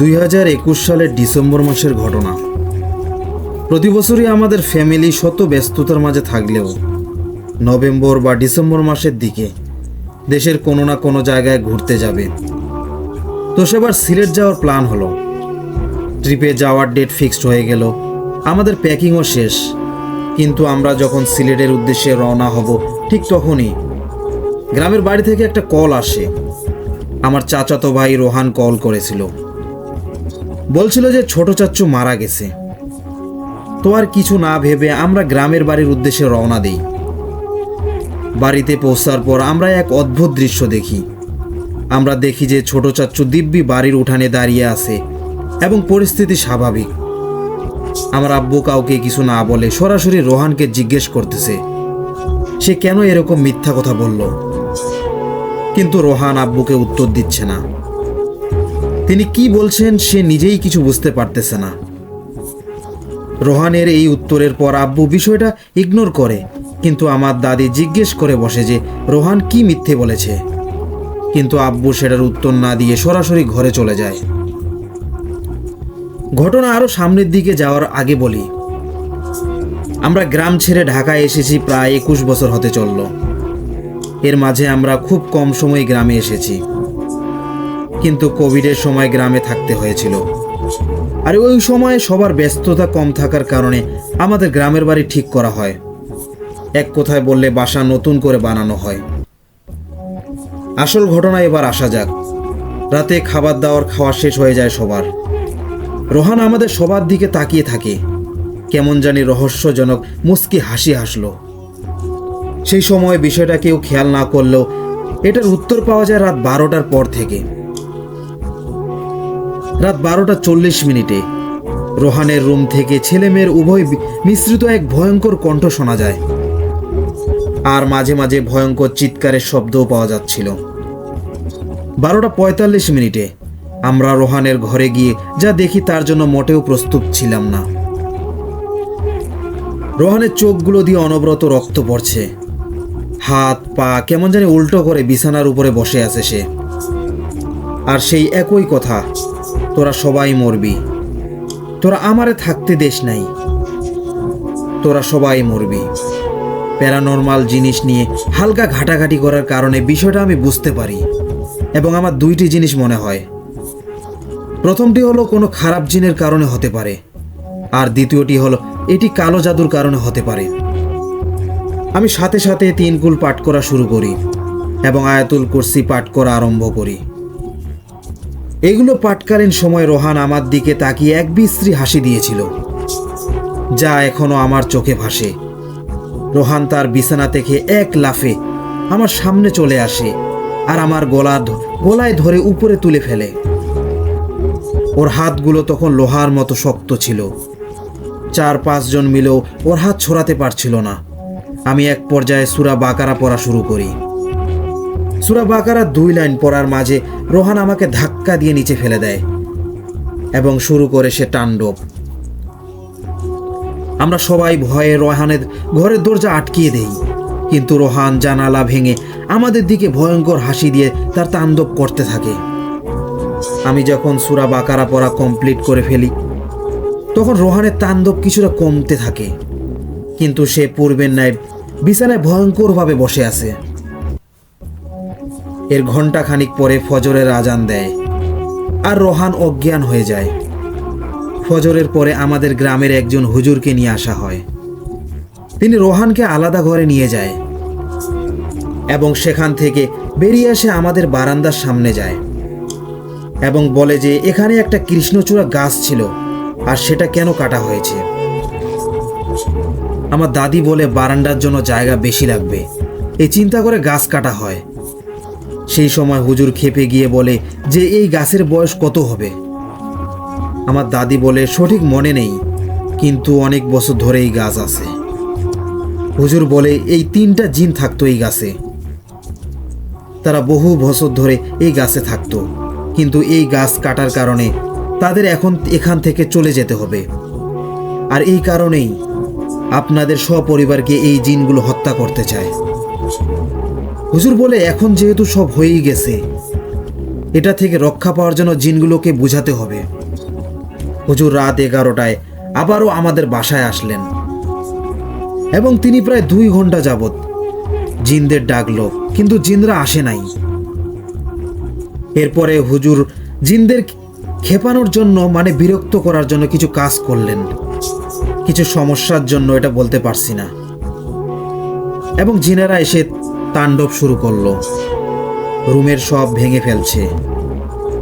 2021 সালের ডিসেম্বর মাসের ঘটনা। প্রতি বছরই আমাদের ফ্যামিলি শত ব্যস্ততার মাঝে থাকলেও নভেম্বর বা ডিসেম্বর মাসের দিকে দেশের কোনো না কোনো জায়গায় ঘুরতে যাবে। তো সেবার সিলেট যাওয়ার প্ল্যান হলো। ট্রিপে যাওয়ার ডেট ফিক্সড হয়ে গেল, আমাদের প্যাকিংও শেষ। কিন্তু আমরা যখন সিলেটের উদ্দেশ্যে রওনা হব ঠিক তখনই গ্রামের বাড়ি থেকে একটা কল আসে। আমার চাচাতো ভাই রোহান কল করেছিল, বলছিল যে ছোট চাচ্চু মারা গেছে। তো আর কিছু না ভেবে আমরা গ্রামের বাড়ির উদ্দেশ্যে রওনা দিই। বাড়িতে পৌঁছার পর আমরা এক অদ্ভুত দৃশ্য দেখি। আমরা দেখি যে ছোট চাচ্চু দিব্যি বাড়ির উঠানে দাঁড়িয়ে আছে এবং পরিস্থিতি স্বাভাবিক। আমার আব্বু কাউকে কিছু না বলে সরাসরি রোহানকে জিজ্ঞেস করতেছে সে কেন এরকম মিথ্যা কথা বলল। কিন্তু রোহান আব্বুকে উত্তর দিচ্ছে না। তিনি কি বলছেন সে নিজেই কিছু বুঝতে পারতেছে না। রোহানের এই উত্তরের পর আব্বু বিষয়টা ইগনোর করে, কিন্তু আমার দাদি জিজ্ঞেস করে বসে যে রোহান কি মিথ্যে বলেছে। কিন্তু আব্বু সেটার উত্তর না দিয়ে সরাসরি ঘরে চলে যায়। ঘটনা আরো সামনের দিকে যাওয়ার আগে বলি, আমরা গ্রাম ছেড়ে ঢাকায় এসেছি প্রায় 21 বছর হতে চলল। এর মাঝে আমরা খুব কম সময় গ্রামে এসেছি, কিন্তু কোভিডের সময় গ্রামে থাকতে হয়েছিল। আর ওই সময় সবার ব্যস্ততা কম থাকার কারণে আমাদের গ্রামের বাড়ি ঠিক করা হয়। এক কথায় বললে বাসা নতুন করে বানানো হয়। আসল ঘটনা এবার আসা যাক। রাতে খাবার দাবার খাওয়া শেষ হয়ে যায় সবার। রোহান আমাদের সবার দিকে তাকিয়ে থাকে, কেমন জানি রহস্যজনক মুচকি হাসি হাসলো। সেই সময় বিষয়টা কেউ খেয়াল না করলেও এটার উত্তর পাওয়া যায় রাত 12টার পর থেকে। রাত 12:40 রোহানের রুম থেকে ছেলে মেয়ের উভয় মিশ্রিত এক ভয়ঙ্কর কণ্ঠ শোনা যায়, আর মাঝে মাঝে ভয়ঙ্কর চিৎকারের শব্দও পাওয়া যাচ্ছিল। 12:45 আমরা রোহানের ঘরে গিয়ে যা দেখি তার জন্য মোটেও প্রস্তুত ছিলাম না। রোহানের চোখগুলো দিয়ে অনবরত রক্ত পড়ছে, হাত পা কেমন জানি উল্টো করে বিছানার উপরে বসে আছে সে। আর সেই একই কথা, তোরা সবাই মরবি, তোরা আমারে থাকতে দেশ নাই, তোরা সবাই মরবি। প্যারানর্মাল জিনিস নিয়ে হালকা ঘাটাঘাটি করার কারণে বিষয়টা আমি বুঝতে পারি এবং আমার দুইটি জিনিস মনে হয়। প্রথমটি হলো কোনো খারাপ জিনের কারণে হতে পারে, আর দ্বিতীয়টি হলো এটি কালো জাদুর কারণে হতে পারে। আমি সাথে সাথে 3 কুল পাঠ করা শুরু করি এবং আয়াতুল কুরসি পাঠ করা আরম্ভ করি। এগুলো পাঠকালীন সময় রোহান আমার দিকে তাকিয়ে এক বিশ্রী হাসি দিয়েছিল, যা এখনো আমার চোখে ভাসে। রোহান তার বিছানা থেকে এক লাফে আমার সামনে চলে আসে আর আমার গলায় ধরে উপরে তুলে ফেলে। ওর হাতগুলো তখন লোহার মতো শক্ত ছিল। 4-5 জন মিলেও ওর হাত ছড়াতে পারছিল না। আমি এক পর্যায়ে সূরা বাকারা পড়া শুরু করি। সূরা বাকারা 2 লাইন পড়ার মাঝে রোহান আমাকে ধাক্কা দিয়ে নিচে ফেলে দেয় এবং শুরু করে সে তাণ্ডব। আমরা সবাই ভয়ে রোহানের ঘরের দরজা আটকিয়ে দেই, কিন্তু রোহান জানালা ভেঙে আমাদের দিকে ভয়ঙ্কর হাসি দিয়ে তার তাণ্ডব করতে থাকে। আমি যখন সূরা বাকারা পড়া কমপ্লিট করে ফেলি তখন রোহানের তাণ্ডব কিছুটা কমতে থাকে, কিন্তু সে পূর্বের ন্যায় বিছানায় ভয়ঙ্করভাবে বসে আছে। এর ঘন্টা খানিক পরে ফজরের আজান দেয় আর রোহান অজ্ঞান হয়ে যায়। ফজরের পরে আমাদের গ্রামের একজন হুজুরকে নিয়ে আসা হয়। তিনি রোহানকে আলাদা ঘরে নিয়ে যায় এবং সেখান থেকে বেরিয়ে এসে আমাদের বারান্দার সামনে যায় এবং বলে যে এখানে একটা কৃষ্ণচূড়া গাছ ছিল আর সেটা কেন কাটা হয়েছে। আমার দাদি বলে বারান্দার জন্য জায়গা বেশি লাগবে, এই চিন্তা করে গাছ কাটা হয়। সেই সময় হুজুর খেপে গিয়ে বলে যে এই গাছের বয়স কত হবে। আমার দাদি বলে সঠিক মনে নেই, কিন্তু অনেক বছর ধরে এই গাছ আছে। হুজুর বলে এই 3টা জিন থাকতো এই গাছে, তারা বহু বছর ধরে এই গাছে থাকতো, কিন্তু এই গাছ কাটার কারণে তাদের এখন এখান থেকে চলে যেতে হবে। আর এই কারণেই আপনাদের সপরিবারকে এই জিনগুলো হত্যা করতে চায়। হুজুর বলে এখন যেহেতু সব হয়েই গেছে, এটা থেকে রক্ষা পাওয়ার জন্য জিনগুলোকে বুঝাতে হবে। হুজুর রাত 11টায় আবারও আমাদের বাসায় আসলেন এবং তিনি প্রায় 2 ঘন্টা যাবত জিনদের ডাকলো, কিন্তু জিনরা আসে নাই। এরপরে হুজুর জিনদের খেপানোর জন্য, মানে বিরক্ত করার জন্য কিছু কাজ করলেন, কিছু সমস্যার জন্য, এটা বলতে পারছি না। এবং জিনেরা এসে তাণ্ডব শুরু করলো, রুমের সব ভেঙে ফেলছে।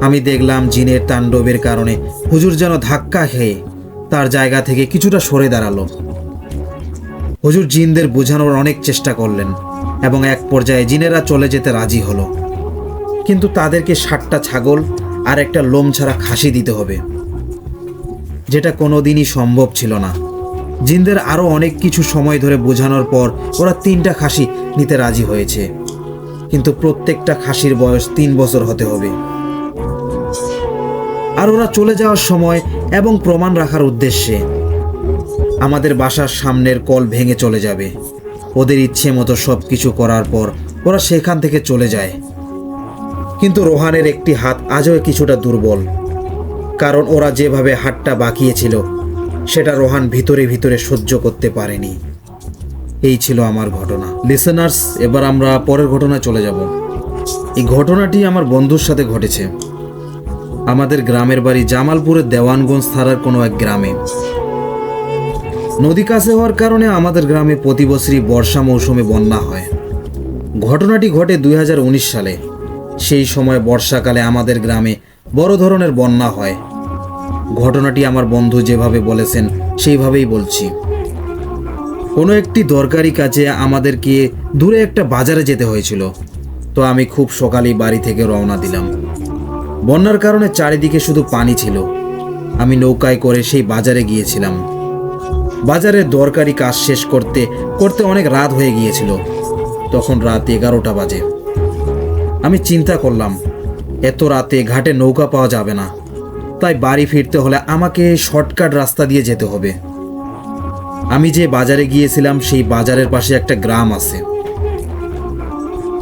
আমি দেখলাম জিনের তাণ্ডবের কারণে হুজুর যেন ধাক্কা খেয়ে তার জায়গা থেকে কিছুটা সরে দাঁড়ালো। হুজুর জিনদের বোঝানোর অনেক চেষ্টা করলেন এবং এক পর্যায়ে জিনেরা চলে যেতে রাজি হলো, কিন্তু তাদেরকে 60টা ছাগল আর একটা লোম ছাড়া খাসি দিতে হবে, যেটা কোনোদিনই সম্ভব ছিল না। জিনদের আরও অনেক কিছু সময় ধরে বোঝানোর পর ওরা 3টা খাসি নিতে রাজি হয়েছে, কিন্তু প্রত্যেকটা খাসির বয়স 3 বছর হতে হবে। আর ওরা চলে যাওয়ার সময় এবং প্রমাণ রাখার উদ্দেশ্যে আমাদের বাসার সামনের কল ভেঙে চলে যাবে। ওদের ইচ্ছে মতো সব কিছু করার পর ওরা সেখান থেকে চলে যায়। কিন্তু রোহানের একটি হাত আজও কিছুটা দুর্বল, কারণ ওরা যেভাবে হাতটা বাঁকিয়েছিল সেটা রোহান ভিতরে ভিতরে সহ্য করতে পারেনি। এই ছিল আমার ঘটনা। লিসেনার্স, এবার আমরা পরের ঘটনায় চলে যাব। এই ঘটনাটি আমার বন্ধুর সাথে ঘটেছে। আমাদের গ্রামের বাড়ি জামালপুরের দেওয়ানগঞ্জ থানার কোনো এক গ্রামে। নদী কাছে হওয়ার কারণে আমাদের গ্রামে প্রতি বছরই বর্ষা মৌসুমে বন্যা হয়। ঘটনাটি ঘটে 2019 সালে। সেই সময় বর্ষাকালে আমাদের গ্রামে বড় ধরনের বন্যা হয়। ঘটনাটি আমার বন্ধু যেভাবে বলেছেন সেইভাবেই বলছি। কোনো একটি দরকারি কাজে আমাদেরকে দূরে একটা বাজারে যেতে হয়েছিল, তো আমি খুব সকালেই বাড়ি থেকে রওনা দিলাম। বন্যার কারণে চারিদিকে শুধু পানি ছিল। আমি নৌকায় করে সেই বাজারে গিয়েছিলাম। বাজারের দরকারি কাজ শেষ করতে করতে অনেক রাত হয়ে গিয়েছিল। তখন রাত 11টা বাজে। আমি চিন্তা করলাম, এত রাতে ঘাটে নৌকা পাওয়া যাবে না, তাই বাড়ি ফিরতে হলে আমাকে শর্টকাট রাস্তা দিয়ে যেতে হবে। আমি যে বাজারে গিয়েছিলাম সেই বাজারের পাশে একটা গ্রাম আছে।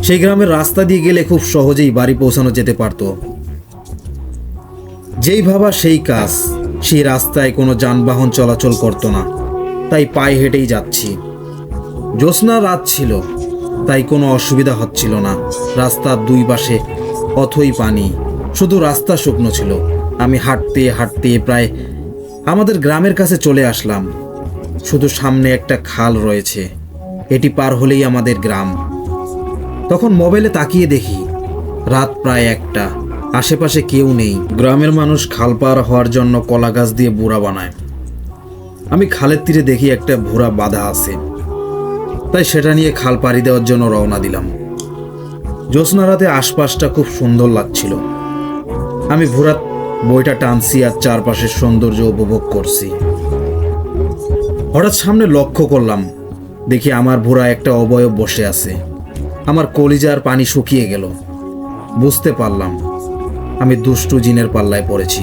সেই গ্রামের রাস্তা দিয়ে গেলে খুব সহজেই বাড়ি পৌঁছানো যেতে পারত। যেই ভাবা সেই কাজ। সেই রাস্তায় কোনো যানবাহন চলাচল করতো না, তাই পায়ে হেঁটেই যাচ্ছি। জ্যোৎস্না রাত ছিল, তাই কোনো অসুবিধা হচ্ছিল না। রাস্তার 2 পাশে অথই পানি, শুধু রাস্তা শুকনো ছিল। আমি হাঁটতে হাঁটতে প্রায় আমাদের গ্রামের কাছে চলে আসলাম। শুধু সামনে একটা খাল রয়েছে, এটি পার হলেই আমাদের গ্রাম। তখন মোবাইলে তাকিয়ে দেখি রাত প্রায় 1টা, আশেপাশে কেউ নেই। গ্রামের মানুষ খাল পার হওয়ার জন্য কলা গাছ দিয়ে বুড়া বানায়। আমি খালের তীরে দেখি একটা ভুরা বাঁধা আছে, তাই সেটা নিয়ে খাল পাড়ি দেওয়ার জন্য রওনা দিলাম। জ্যোৎস্না রাতে আশপাশটা খুব সুন্দর লাগছিল। আমি ভুরা বইটা টানছি আর চারপাশের সৌন্দর্য উপভোগ করছি। হঠাৎ সামনে লক্ষ্য করলাম, দেখি আমার ভুরা একটা অবয়ব বসে আছে। আমার কলিজার পানি শুকিয়ে গেল। বুঝতে পারলাম আমি দুষ্টু জিনের পাল্লায় পড়েছি।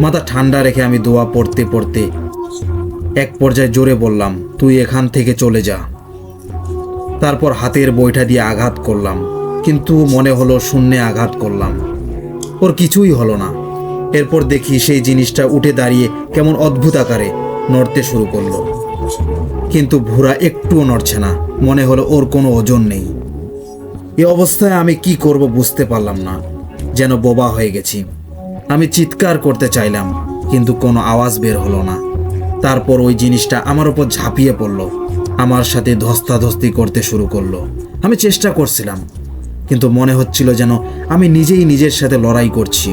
মাথা ঠান্ডা রেখে আমি দোয়া পড়তে পড়তে এক পর্যায়ে জোরে বললাম, তুই এখান থেকে চলে যা। তারপর হাতের বইটা দিয়ে আঘাত করলাম, কিন্তু মনে হলো শূন্যে আঘাত করলাম, ওর কিছুই হলো না। এরপর দেখি সেই জিনিসটা উঠে দাঁড়িয়ে কেমন অদ্ভুত আকারে নড়তে শুরু করলো, কিন্তু ভুরা একটুও নড়ছে না। মনে হলো ওর কোনো ওজন নেই। এই অবস্থায় আমি কি করব বুঝতে পারলাম না, যেন বোবা হয়ে গেছি। আমি চিৎকার করতে চাইলাম, কিন্তু কোনো আওয়াজ বের হলো না। তারপর ওই জিনিসটা আমার উপর ঝাঁপিয়ে পড়লো, আমার সাথে ধস্তাধস্তি করতে শুরু করলো। আমি চেষ্টা করছিলাম, কিন্তু মনে হচ্ছিল যেন আমি নিজেই নিজের সাথে লড়াই করছি।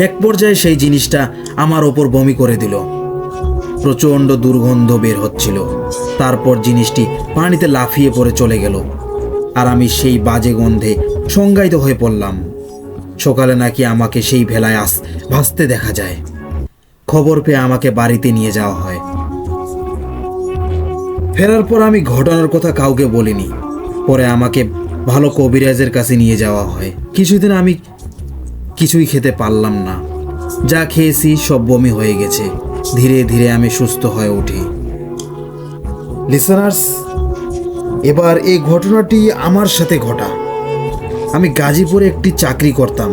এক পর্যায়ে সেই জিনিসটা আমার ওপর বমি করে দিল। প্রচণ্ড দুর্গন্ধ বের হচ্ছিল। তারপর জিনিসটি পানিতে লাফিয়ে পড়ে চলে গেল, আর আমি সেই বাজে গন্ধে সংজ্ঞায়িত হয়ে পড়লাম। সকালে নাকি আমাকে সেই ভেলায় ভাসতে দেখা যায়। খবর পেয়ে আমাকে বাড়িতে নিয়ে যাওয়া হয়। ফেরার পর আমি ঘটনার কথা কাউকে বলিনি। পরে আমাকে ভালো কবিরাজের কাছে নিয়ে যাওয়া হয়। কিছুদিন আমি কিছুই খেতে পারলাম না। যা খেয়েছি সব বমি হয়ে গেছে। ধীরে ধীরে আমি সুস্থ হয়ে উঠি। লিসেনার্স, এবার এই ঘটনাটি আমার সাথে ঘটা। আমি গাজীপুরে একটি চাকরি করতাম,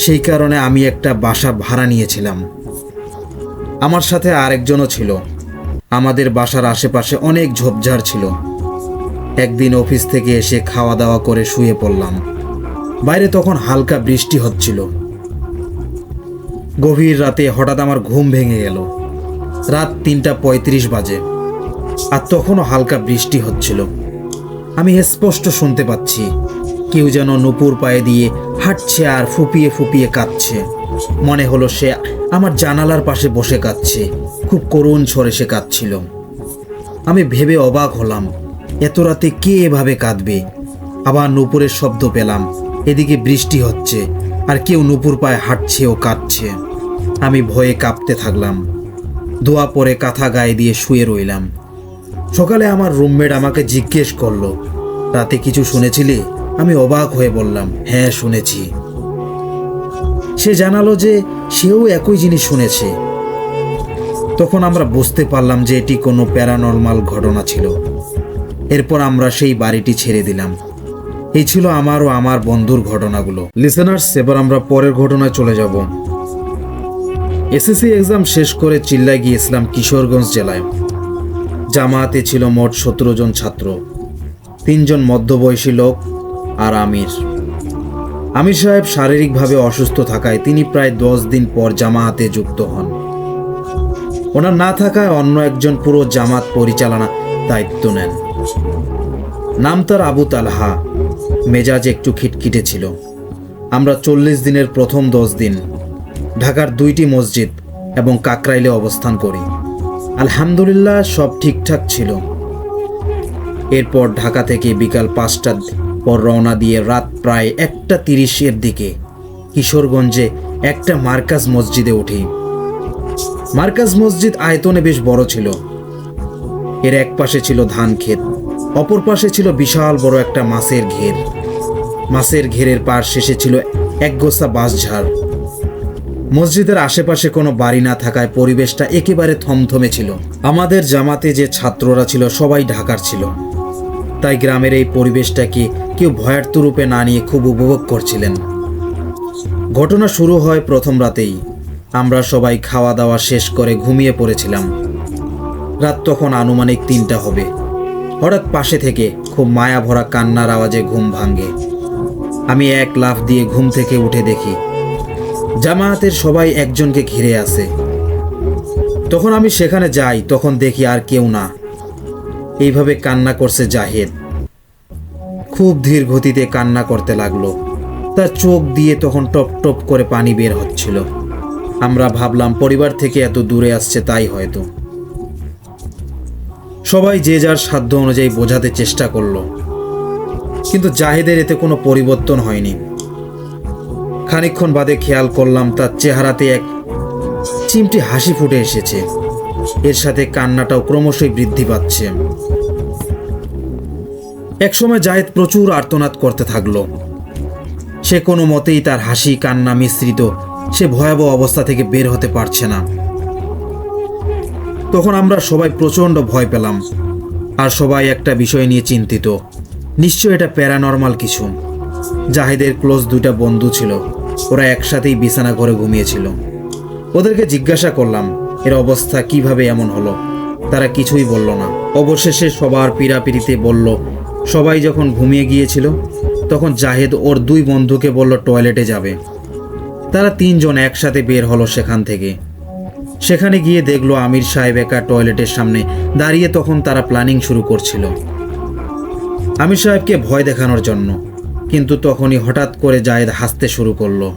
সেই কারণে আমি একটা বাসা ভাড়া নিয়েছিলাম। আমার সাথে আরেকজনও ছিল। আমাদের বাসার আশেপাশে অনেক ঝোপঝাড় ছিল। একদিন অফিস থেকে এসে খাওয়া দাওয়া করে শুয়ে পড়লাম। বাইরে তখন হালকা বৃষ্টি হচ্ছিল। গভীর রাতে হঠাৎ আমার ঘুম ভেঙে গেল। রাত 3:35 বাজে, আর তখনও হালকা বৃষ্টি হচ্ছিল। আমি স্পষ্ট শুনতে পাচ্ছি কেউ যেন নুপুর পায়ে দিয়ে হাঁটছে আর ফুপিয়ে ফুপিয়ে কাঁদছে। মনে হলো সে আমার জানালার পাশে বসে কাঁদছে। খুব করুণ স্বরে সে কাঁদছিল। আমি ভেবে অবাক হলাম, এত রাতে কে এভাবে কাঁদবে? আবার নুপুরের শব্দ পেলাম। এদিকে বৃষ্টি হচ্ছে আর কেউ নুপুর পায়ে হাঁটছে ও কাঁদছে। আমি ভয়ে কাঁপতে থাকলাম। দোয়া পরে কাঁথা গায়ে দিয়ে শুয়ে রইলাম। সকালে আমার রুমমেট আমাকে জিজ্ঞেস করলো, রাতে কিছু শুনেছিলি? আমি অবাক হয়ে বললাম, হ্যাঁ শুনেছি। সে জানালো যে সেও একই জিনিস শুনেছে। তখন আমরা বুঝতে পারলাম যে এটি কোনো প্যারানর্মাল ঘটনা ছিল। এরপর আমরা সেই বাড়িটি ছেড়ে দিলাম। এই ছিল আমার ও আমার বন্ধুর ঘটনাগুলো। লিসেনার্স, এবার আমরা পরের ঘটনায় চলে যাব। এসএসসি এক্সাম শেষ করে চিল্লায় গিয়েছিলাম কিশোরগঞ্জ জেলায়। জামায়াতে ছিল মোট 17 জন ছাত্র, 3 জন মধ্যবয়সী লোক আর আমির সাহেব শারীরিকভাবে অসুস্থ থাকায় তিনি প্রায় 10 দিন পর জামায়াতে যুক্ত হন। ওনার না থাকায় অন্য একজন পুরো জামাত পরিচালনা দায়িত্ব নেন। নাম তার আবু তালহা। মেজাজ একটু খিটখিটে ছিল। আমরা 40 দিনের প্রথম 10 দিন ঢাকার 2টি মসজিদ এবং কাকরাইলে অবস্থান করি। আলহামদুলিল্লাহ সব ঠিকঠাক ছিল। এরপর ঢাকা থেকে বিকাল 5টার পর রওনা দিয়ে রাত প্রায় 1:30 দিকে কিশোরগঞ্জে একটা মার্কাজ মসজিদে উঠি। মার্কাজ মসজিদ আয়তনে বেশ বড় ছিল। এর এক পাশে ছিল ধান ক্ষেত, অপর পাশে ছিল বিশাল বড় একটা মাছের ঘের। মাছের ঘেরের পার শেষে ছিল একগোছা বাঁশঝাড়। মসজিদের আশেপাশে কোনো বাড়ি না থাকায় পরিবেশটা একেবারে থমথমে ছিল। আমাদের জামাতে যে ছাত্ররা ছিল সবাই ঢাকার ছিল, তাই গ্রামের এই পরিবেশটাকে কেউ ভয়ার্থ রূপে না নিয়ে খুব উপভোগ করছিলেন। ঘটনা শুরু হয় প্রথম রাতেই। আমরা সবাই খাওয়া দাওয়া শেষ করে ঘুমিয়ে পড়েছিলাম। রাত তখন আনুমানিক 3টা হবে। হঠাৎ পাশে থেকে খুব মায়া ভরা কান্নার আওয়াজে ঘুম ভাঙে। আমি এক লাফ দিয়ে ঘুম থেকে উঠে দেখি জামায়াতের সবাই একজনকে ঘিরে আছে। তখন আমি সেখানে যাই, তখন দেখি আর কেউ না। এইভাবে কান্না করছে জাহেদ। খুব ধীর গতিতে কান্না করতে লাগলো। তার চোখ দিয়ে তখন টপ টপ করে পানি বের হচ্ছিল। আমরা ভাবলাম পরিবার থেকে এত দূরে আসছে তাই হয়তো। সবাই যে যার সাধ্য অনুযায়ী বোঝাতে চেষ্টা করলো, কিন্তু জাহেদের এতে কোনো পরিবর্তন হয়নি। খানিকক্ষণ বাদে খেয়াল করলাম তার চেহারাতে এক চিমটি হাসি ফুটে এসেছে। এর সাথে কান্নাটাও ক্রমশই বৃদ্ধি পাচ্ছে। একসময় জাহেদ প্রচুর আর্তনাদ করতে থাকলো। সে কোনো মতেই তার হাসি কান্না মিশ্রিত সে ভয়াবহ অবস্থা থেকে বের হতে পারছে না। তখন আমরা সবাই প্রচণ্ড ভয় পেলাম, আর সবাই একটা বিষয় নিয়ে চিন্তিত, নিশ্চয় এটা প্যারানর্মাল কিছু। জাহেদের ক্লোজ 2টা বন্ধু ছিল, ওরা একসাথেই বিছানা ঘরে ঘুমিয়েছিল। ওদেরকে জিজ্ঞাসা করলাম এর অবস্থা কিভাবে এমন হলো। তারা কিছুই বলল না। অবশেষে সবার পীড়াপিড়িতে বলল সবাই যখন ঘুমিয়ে গিয়েছিল তখন জাহেদ ওর 2 বন্ধুকে বলল টয়লেটে যাবে। তারা 3 জন একসাথে বের হলো সেখান থেকে। সেখানে গিয়ে দেখলো আমির সাহেব একা টয়লেটের সামনে দাঁড়িয়ে। তখন তারা প্ল্যানিং শুরু করছিল আমির সাহেবকে ভয় দেখানোর জন্য, কিন্তু তখনই হঠাৎ করে জাহেদ হাসতে শুরু করলো।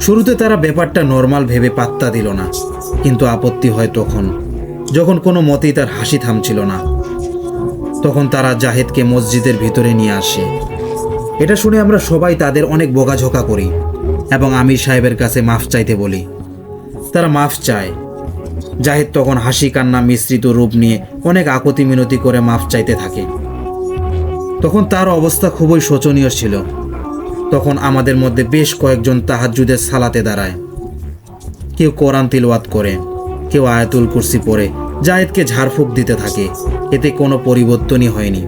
শুরুতে তারা ব্যাপারটা নর্মাল ভেবে পাত্তা দিল না, কিন্তু আপত্তি হয় তখন যখন কোনো মতেই তার হাসি থামছিল না। তখন তারা জাহেদকে মসজিদের ভিতরে নিয়ে আসে। এটা শুনে আমরা সবাই তাদের অনেক বকাঝকা করি এবং আমির সাহেবের কাছে মাফ চাইতে বলি। তারা মাফ চায়। জাহেদ তখন হাসি কান্না মিশ্রিত রূপ নিয়ে অনেক আকুতি মিনতি করে মাফ চাইতে থাকে। তখন তার অবস্থা খুবই শোচনীয় ছিল। তখন আমাদের মধ্যে বেশ কয়েকজন তাহাজ্জুদের সালাতে দাঁড়ায়। কেউ কোরআন তিলাওয়াত করে, কেউ আয়াতুল কুরসি পড়ে জাহেদকে ঝাড়ফুঁক দিতে থাকে। এতে কোনো পরিবর্তনই হয়নি।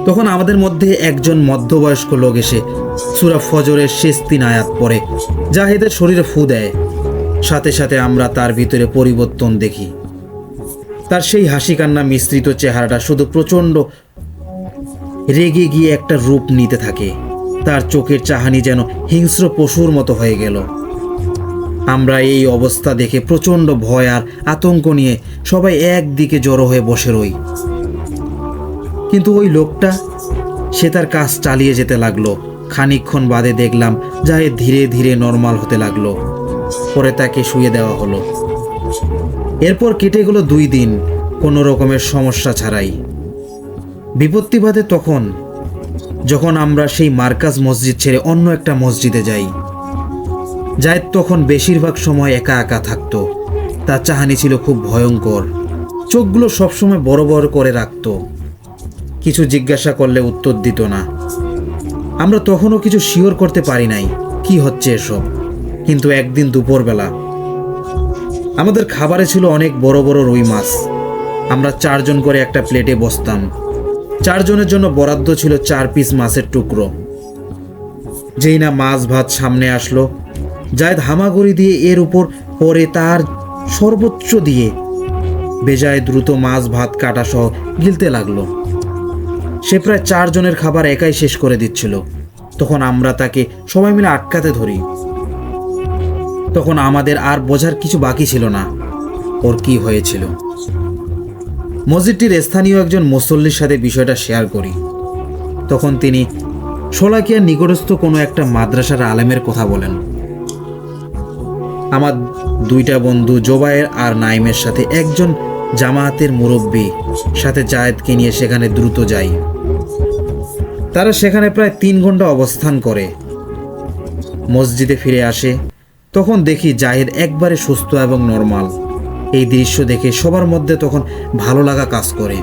তখন আমাদের মধ্যে একজন মধ্যবয়স্ক লোক এসে সূরা ফজরের শেষ 3 আয়াত পড়ে জাহিদের শরীরে ফু দেয়। সাথে সাথে আমরা তার ভিতরে পরিবর্তন দেখি। তার সেই হাসি কান্না মিশ্রিত চেহারাটা শুধু প্রচণ্ড রেগে গিয়ে একটা রূপ নিতে থাকে। তার চোখের চাহানি যেন হিংস্র পশুর মতো হয়ে গেল। আমরা এই অবস্থা দেখে প্রচণ্ড ভয় আর আতঙ্ক নিয়ে সবাই একদিকে জড়ো হয়ে বসে রই। কিন্তু ওই লোকটা, সে তার কাজ চালিয়ে যেতে লাগলো। খানিকক্ষণ বাদে দেখলাম জাহিদ ধীরে ধীরে নর্মাল হতে লাগলো। পরে তাকে শুয়ে দেওয়া হলো। এরপর কেটে গেল 2 দিন কোনো রকমের সমস্যা ছাড়াই। বিপত্তি বাধে তখন যখন আমরা সেই মার্কাজ মসজিদ ছেড়ে অন্য একটা মসজিদে যাই। জাহিদ তখন বেশিরভাগ সময় একা একা থাকতো। তার চাহানি ছিল খুব ভয়ঙ্কর। চোখগুলো সবসময় বড় বড় করে রাখতো। কিছু জিজ্ঞাসা করলে উত্তর দিত না। আমরা তখনও কিছু শিওর করতে পারি নাই কি হচ্ছে এসব। কিন্তু একদিন দুপুরবেলা আমাদের খাবারে ছিল অনেক বড় বড় রুই মাছ। আমরা 4 জন করে একটা প্লেটে বসতাম। 4 জনের জন্য বরাদ্দ ছিল 4 পিস মাছের টুকরো। যেই না মাছ ভাত সামনে আসলো, জাহিদ হামাগুড়ি দিয়ে এর উপর পরে তার সর্বোচ্চ দিয়ে বেজায় দ্রুত মাছ ভাত কাটা সহ গিলতে লাগলো। সে প্রায় 4 জনের খাবার একাই শেষ করে দিচ্ছিল। তখন আমরা তাকে সবাই মিলে আটকাতে ধরি। তখন আমাদের আর বোঝার কিছু বাকি ছিল না ওর কি হয়েছিল। মসজিদটির স্থানীয় একজন মুসল্লির সাথে বিষয়টা শেয়ার করি। তখন তিনি শোলাকিয়ার নিকটস্থ কোনো একটা মাদ্রাসার আলেমের কথা বলেন। আমার 2টা বন্ধু জোবায়ের আর নাইমের সাথে একজন জামায়াতের মুরব্বী সাথে জায়েদকে নিয়ে সেখানে দ্রুত যাই। তারা সেখানে প্রায় 3 ঘন্টা অবস্থান করে মসজিদে ফিরে আসে। তখন দেখি জাহিদ একবারে সুস্থ এবং নর্মাল। এই দৃশ্য দেখে সবার মধ্যে তখন ভালো লাগা কাজ করে।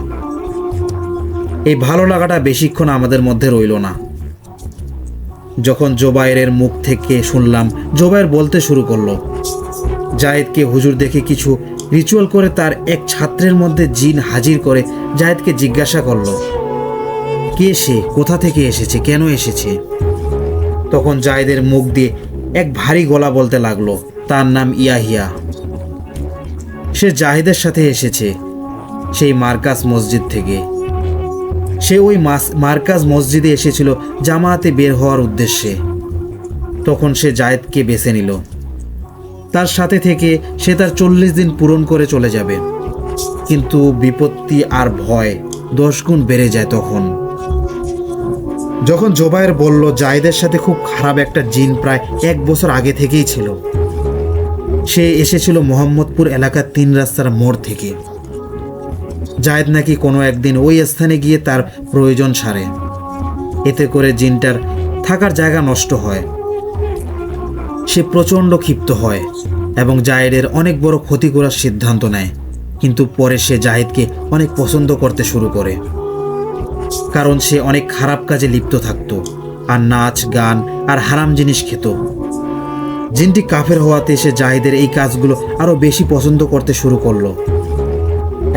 এই ভালো লাগাটা বেশিক্ষণ আমাদের মধ্যে রইল না। যখন জোবায়েরের মুখ থেকে শুনলাম, জোবায়ের বলতে শুরু করলো, জাহিদকে হুজুর দেখে কিছু রিচুয়াল করে তার এক ছাত্রের মধ্যে জিন হাজির করে জাহিদকে জিজ্ঞাসা করলো কে সে, কোথা থেকে এসেছে, কেন এসেছে। তখন জাহিদের মুখ দিয়ে এক ভারী গলা বলতে লাগলো তার নাম ইয়াহিয়া। সে জাহিদের সাথে এসেছে সেই মার্কাজ মসজিদ থেকে। সে ওই মার্কাজ মসজিদে এসেছিল জামায়াতে বের হওয়ার উদ্দেশ্যে। তখন সে জাহিদকে বেছে নিল। তার সাথে থেকে সে তার 40 দিন পূরণ করে চলে যাবে। কিন্তু বিপত্তি আর ভয় 10 গুণ বেড়ে যায় তখন। যখন জোবায়ের বলল জাহিদের সাথে খুব খারাপ একটা জিন প্রায় 1 বছর আগে থেকেই ছিল। সে এসেছিল মোহাম্মদপুর এলাকার 3 রাস্তার মোড় থেকে। জাহিদ নাকি কোনো একদিন ওই স্থানে গিয়ে তার প্রয়োজন সারে। এতে করে জিনটার থাকার জায়গা নষ্ট হয়। সে প্রচণ্ড ক্ষিপ্ত হয় এবং জাহিদের অনেক বড় ক্ষতি করার সিদ্ধান্ত নেয়। কিন্তু পরে সে জাহিদকে অনেক পছন্দ করতে শুরু করে, কারণ সে অনেক খারাপ কাজে লিপ্ত থাকতো আর নাচ গান আর হারাম জিনিস খেত। জিনটি কাফের হওয়াতে সে জাহিদের এই কাজগুলো আরো বেশি পছন্দ করতে শুরু করলো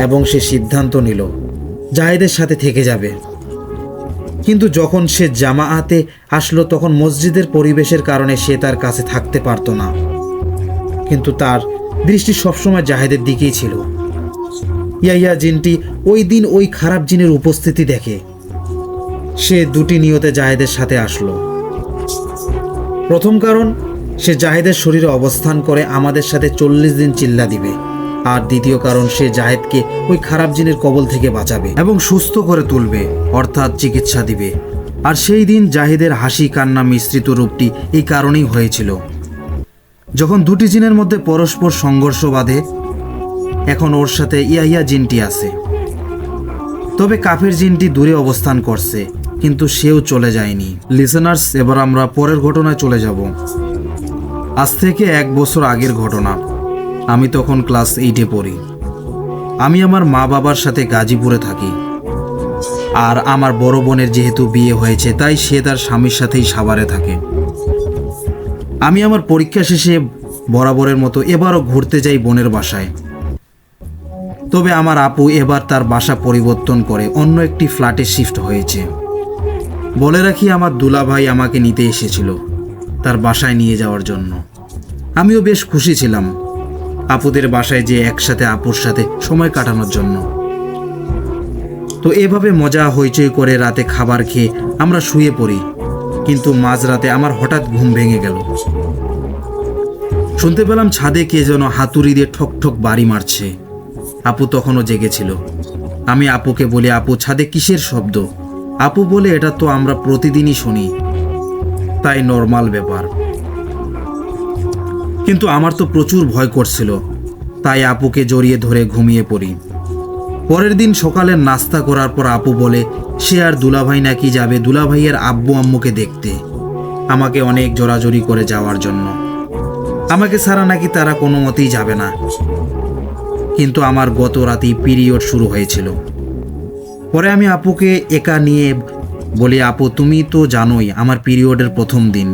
এবং সে সিদ্ধান্ত নিল জাহিদের সাথে থেকে যাবে। কিন্তু যখন সে জামায়াতে আসলো তখন মসজিদের পরিবেশের কারণে সে তার কাছে থাকতে পারতো না। কিন্তু তার দৃষ্টি সবসময় জাহিদের দিকেই ছিল। ইয়াহিয়া জিনটি ওই দিন ওই খারাপ জিনের উপস্থিতি দেখে সে 2টি নিয়তে জাহিদের সাথে আসলো। প্রথম কারণ, সে জাহিদের শরীরে অবস্থান করে আমাদের সাথে 40 দিন চিল্লা দিবে। আর দ্বিতীয় কারণ, সে জাহিদকে ওই খারাপ জিনের কবল থেকে বাঁচাবে এবং সুস্থ করে তুলবে, অর্থাৎ চিকিৎসা দিবে। আর সেই দিন জাহিদের হাসি কান্না মিশ্রিত রূপটি এই কারণেই হয়েছিল। যখন 2টি জিনের মধ্যে পরস্পর সংঘর্ষ বাধে, এখন ওর সাথে ইয়াহিয়া জিনটি আছে। তবে কাফের জিনটি দূরে অবস্থান করছে, কিন্তু সেও চলে যায়নি। লিসেনার্স, এবার আমরা পরের ঘটনায় চলে যাব। আজ থেকে 1 বছর আগের ঘটনা। আমি তখন ক্লাস 8-এ পড়ি। আমি আমার মা বাবার সাথে গাজীপুরে থাকি। আর আমার বড় বোনের যেহেতু বিয়ে হয়েছে, তাই সে তার স্বামীর সাথেই সাভারে থাকে। আমি আমার পরীক্ষা শেষে বরাবরের মতো এবারও ঘুরতে যাই বোনের বাসায়। তো তবে আমার আপু এবার তার বাসা পরিবর্তন করে অন্য একটি ফ্ল্যাটে শিফট হয়েছে। বলে রাখি, আমার দুলাভাই আমাকে নিতে এসেছিল তার বাসায় নিয়ে যাওয়ার জন্য। আমিও বেশ খুশি ছিলাম আপুদের বাসায় যে একসাথে আপুর সাথে সময় কাটানোর জন্য। তো এভাবে মজা হইচই করে রাতে খাবার খেয়ে আমরা শুয়ে পড়ি, কিন্তু মাঝরাতে আমার হঠাৎ ঘুম ভেঙে গেল। শুনতে পেলাম ছাদে কে যেন হাতুড়ি দিয়ে ঠক ঠক বাড়ি মারছে। আপু তখনও জেগেছিল। আমি আপুকে বলি, আপু ছাদে কিসের শব্দ? আপু বলে, এটা তো আমরা প্রতিদিনই শুনি, তাই নর্মাল ব্যাপার। কিন্তু আমার তো প্রচুর ভয় করছিল, তাই আপুকে জড়িয়ে ধরে ঘুমিয়ে পড়ি। পরের দিন সকালে নাস্তা করার পর আপু বলে সে আর দুলাভাই নাকি যাবে দুলাভাইয়ের আব্বু আম্মুকে দেখতে, আমাকে অনেক জোরাজোরি করে যাওয়ার জন্য। আমাকে ছাড়া নাকি তারা কোনো মতেই যাবে না। কিন্তু আমার গত রাতেই পিরিয়ড শুরু হয়েছিল। পরে আমি আপুকে একা নিয়ে বলি, আপু তুমি তো জানোই আমার পিরিয়ডের প্রথম দিন,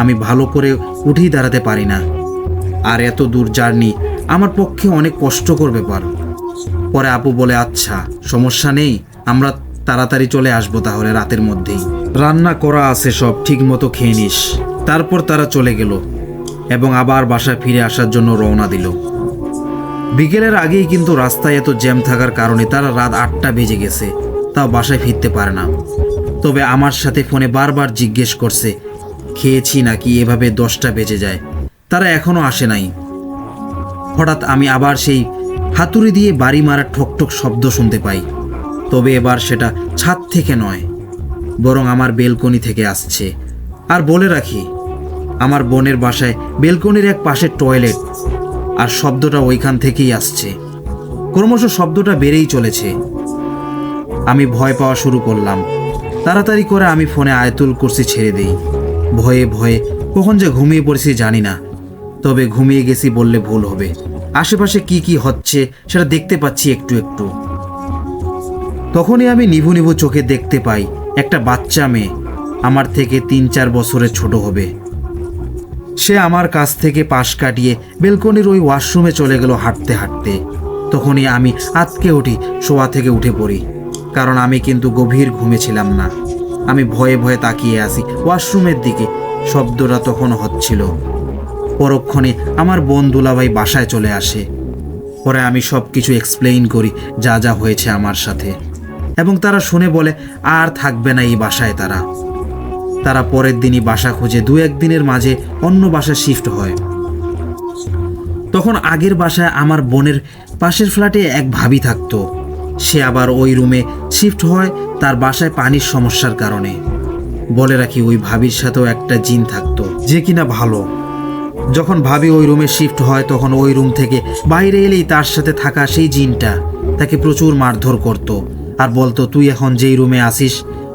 আমি ভালো করে উঠেই দাঁড়াতে পারি না, আর এত দূর জার্নি আমার পক্ষে অনেক কষ্টকর ব্যাপার। পরে আপু বলে, আচ্ছা সমস্যা নেই, আমরা তাড়াতাড়ি চলে আসবো তাহলে রাতের মধ্যেই, রান্না করা আছে সব, ঠিক মতো খেয়ে নিস। তারপর তারা চলে গেল এবং আবার বাসায় ফিরে আসার জন্য রওনা দিল। বিকেলের আগেই কিন্তু রাস্তায় এত জ্যাম থাকার কারণে তারা রাত 8টা বেজে গেছে, তাও বাসায় ফিরতে পারে না। তবে আমার সাথে ফোনে বারবার জিজ্ঞেস করছে খেয়েছি নাকি, এভাবে 10টা বেজে যায়, তারা এখনো আসে নাই। হঠাৎ আমি আবার সেই হাতুড়ি দিয়ে বাড়ি মারার ঠকঠক শব্দ শুনতে পাই। তবে এবার সেটা ছাদ থেকে নয়, বরং আমার বেলকনি থেকে আসছে। আর বলে রাখি, আমার বোনের বাসায় বেলকনির এক পাশে টয়লেট, আর শব্দটা ওইখান থেকেই আসছে। ক্রমশ শব্দটা বেড়েই চলেছে। আমি ভয় পাওয়া শুরু করলাম। তাড়াতাড়ি করে আমি ফোনে আয়াতুল কুরসি ছেড়ে দিই। ভয়ে ভয়ে কখন যে ঘুমিয়ে পড়েছি জানি না, তবে ঘুমিয়ে গেছি বললে ভুল হবে। আশেপাশে কি কি হচ্ছে সেটা দেখতে পাচ্ছি একটু একটু। তখনই আমি নিভু নিভু চোখে দেখতে পাই একটা বাচ্চা মেয়ে, আমার থেকে 3-4 বছরের ছোট হবে। সে আমার কাছ থেকে পাশ কাটিয়ে বেলকনির ওই ওয়াশরুমে চলে গেল হাঁটতে হাঁটতে। তখনই আমি আঁতকে উঠি, শোয়া থেকে উঠে পড়ি, কারণ আমি কিন্তু গভীর ঘুমেছিলাম না। আমি ভয়ে ভয়ে তাকিয়ে আসি ওয়াশরুমের দিকে, শব্দটা তখন হচ্ছিল। পরক্ষণে আমার বোন দুলাভাই বাসায় চলে আসে। পরে আমি সব কিছু এক্সপ্লেইন করি যা যা হয়েছে আমার সাথে, এবং তারা শুনে বলে আর থাকবে না এই বাসায়। তারা পরের দিনই বাসা খুঁজে 2-1 দিনের মাঝে অন্য বাসায় শিফট হয়। তখন আগের বাসায় আমার বোনের পাশের ফ্ল্যাটে এক ভাবি থাকতো। সে আবার ওই রুমে শিফট হয় তার বাসায় পানির সমস্যার কারণে। বলে রাখি, ওই ভাবির সাথেও একটা জিন থাকতো যে কিনা ভালো। যখন ভাবি ওই রুমে শিফট হয় তখন ওই রুম থেকে বাইরে এলেই তার সাথে থাকা সেই জিনটা তাকে প্রচুর মারধর করত, আর বলতো তুই এখন যেই রুমে আসিস